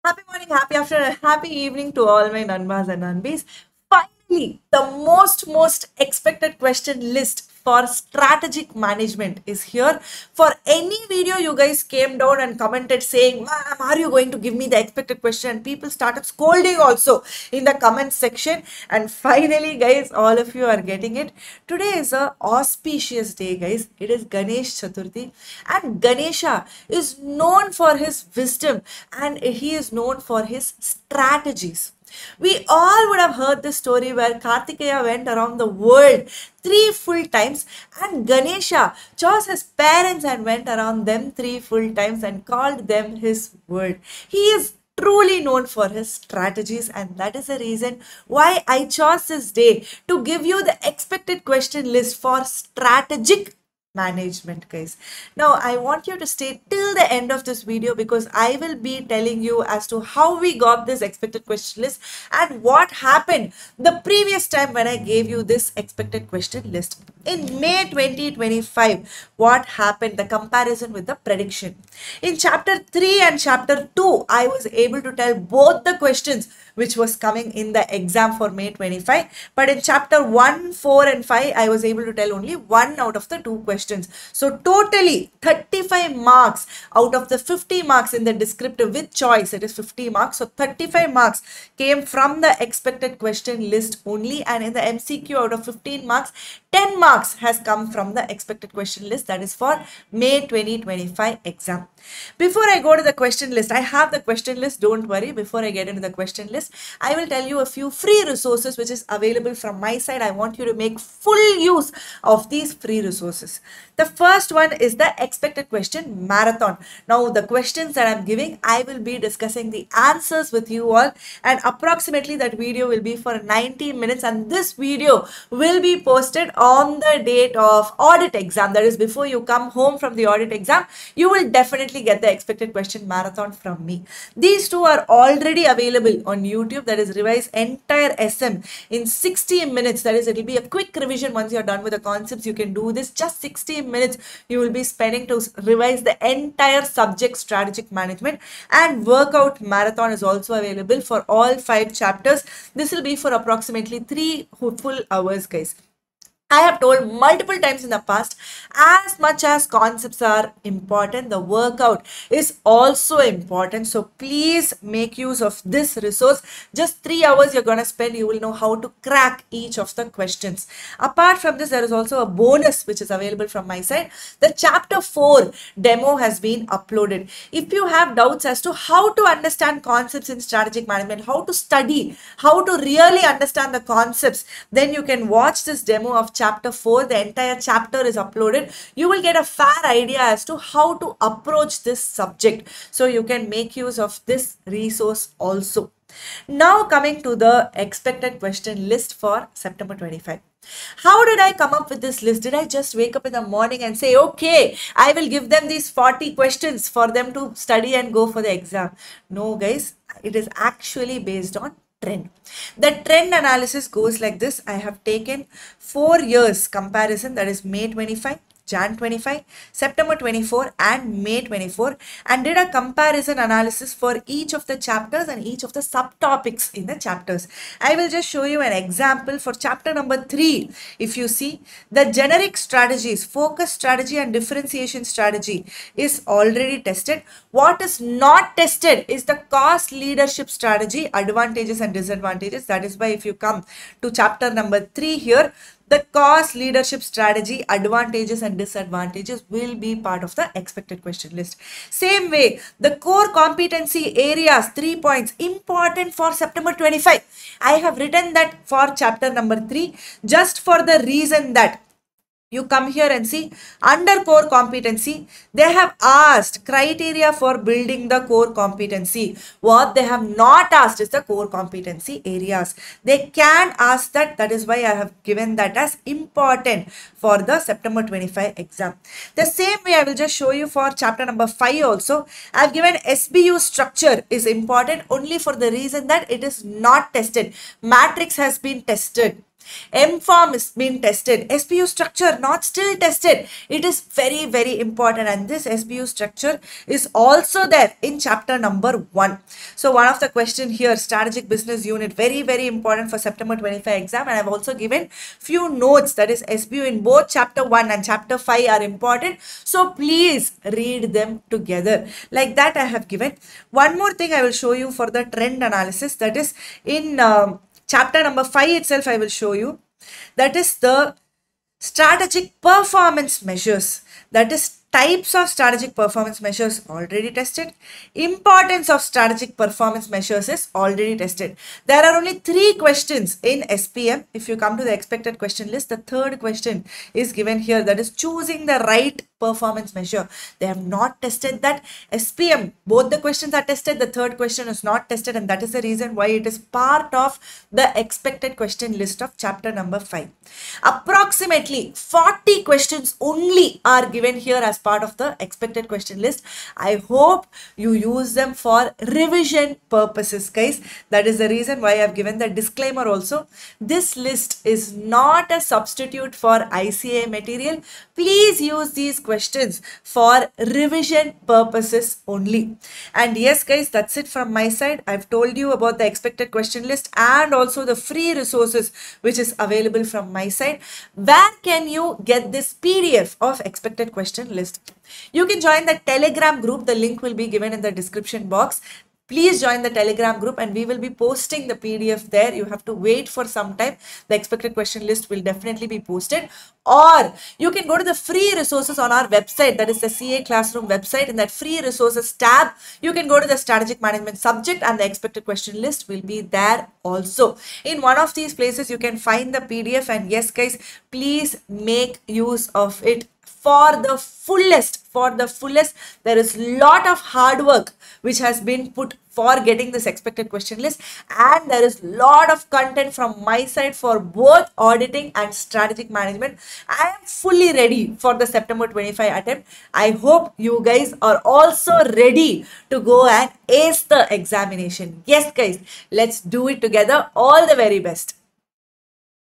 Happy morning, happy afternoon, happy evening to all my Nanbas and Nanbis. Finally, the most expected question list for strategic management is here. For any video you guys came down and commented saying, "Ma'am, are you going to give me the expected question?" And people started scolding also in the comment section. And finally, guys, all of you are getting it. Today is a auspicious day, guys. It is Ganesh Chaturthi, and Ganesha is known for his wisdom and he is known for his strategies. We all would have heard this story where Kartikeya went around the world 3 full times and Ganesha chose his parents and went around them 3 full times and called them his word. He is truly known for his strategies, and that is the reason why I chose this day to give you the expected question list for strategic management, guys. Now I want you to stay till the end of this video because I will be telling you as to how we got this expected question list and what happened the previous time when I gave you this expected question list. In May 2025, what happened? The comparison with the prediction. In chapter 3 and chapter 2, I was able to tell both the questions which was coming in the exam for May 25. But in chapter 1, 4 and 5, I was able to tell only one out of the two questions. So totally 35 marks out of the 50 marks in the descriptive with choice. It is 50 marks. So 35 marks came from the expected question list only. And in the MCQ out of 15 marks, 10 marks has come from the expected question list. That is for May 2025 exam. Before I go to the question list, I have the question list. Don't worry. Before I get into the question list, I will tell you a few free resources which is available from my side. I want you to make full use of these free resources. The first one is the expected question marathon. Now the questions that I'm giving, I will be discussing the answers with you all, and approximately that video will be for 90 minutes, and this video will be posted on the date of audit exam. That is, before you come home from the audit exam, you will definitely get the expected question marathon from me. These two are already available on YouTube. That is, revise entire SM in 60 minutes. That is, it will be a quick revision. Once you're done with the concepts, you can do this just 60 minutes you will be spending to revise the entire subject strategic management. And workout marathon is also available for all 5 chapters. This will be for approximately 3 full hours, guys. I have told multiple times in the past, as much as concepts are important, the workout is also important. So please make use of this resource. Just 3 hours you're going to spend, you will know how to crack each of the questions. Apart from this, there is also a bonus which is available from my side. The chapter 4 demo has been uploaded. If you have doubts as to how to understand concepts in strategic management, how to study, how to really understand the concepts, then you can watch this demo of chapter 4. The entire chapter is uploaded. You will get a fair idea as to how to approach this subject. So you can make use of this resource also. Now coming to the expected question list for September 25. How did I come up with this list? Did I just wake up in the morning and say, okay, I will give them these 40 questions for them to study and go for the exam? No, guys, it is actually based on trend. The trend analysis goes like this. I have taken 4 years comparison, that is May 25, Jan 25, September 24 and May 24, and did a comparison analysis for each of the chapters and each of the subtopics in the chapters. I will just show you an example for chapter number 3. If you see, the generic strategies, focus strategy and differentiation strategy is already tested. What is not tested is the cost leadership strategy, advantages and disadvantages. That is why if you come to chapter number 3 here, the cost leadership strategy, advantages and disadvantages will be part of the expected question list. Same way, the core competency areas, 3 points, important for September 25. I have written that for chapter number 3 just for the reason that you come here and see under core competency, they have asked criteria for building the core competency. What they have not asked is the core competency areas. They can ask that. That is why I have given that as important for the September 25 exam. The same way I will just show you for chapter number 5 also. I have given SBU structure is important only for the reason that it is not tested. Matrix has been tested. M-Form is been tested. SPU structure not still tested. It is very, very important, and this SPU structure is also there in chapter number 1. So one of the question here, strategic business unit, very, very important for September 25 exam, and I've also given few notes, that is SPU in both chapter 1 and chapter 5 are important. So please read them together. Like that I have given. One more thing I will show you for the trend analysis, that is in chapter number 5 itself I will show you. That is the strategic performance measures. That is types of strategic performance measures already tested. Importance of strategic performance measures is already tested. There are only 3 questions in SPM. If you come to the expected question list, the third question is given here, that is choosing the right performance measure. They have not tested that. SPM, both the questions are tested, the third question is not tested, and that is the reason why it is part of the expected question list of chapter number 5. Approximately 40 questions only are given here as part of the expected question list. I hope you use them for revision purposes, guys. That is the reason why I have given the disclaimer also. This list is not a substitute for ICA material. Please use these questions for revision purposes only. And yes, guys, that's it from my side. I've told you about the expected question list and also the free resources which is available from my side. Where can you get this PDF of expected question list? You can join the Telegram group. The link will be given in the description box. Please join the Telegram group and we will be posting the PDF there. You have to wait for some time. The expected question list will definitely be posted. Or you can go to the free resources on our website, that is the CA Classroom website. In that free resources tab, you can go to the strategic management subject and the expected question list will be there also. In one of these places, you can find the PDF, and yes, guys, please make use of it for the fullest. There is lot of hard work which has been put for getting this expected question list, and there is lot of content from my side for both auditing and strategic management. I am fully ready for the September 25 attempt. I hope you guys are also ready to go and ace the examination. Yes, guys, let's do it together. All the very best.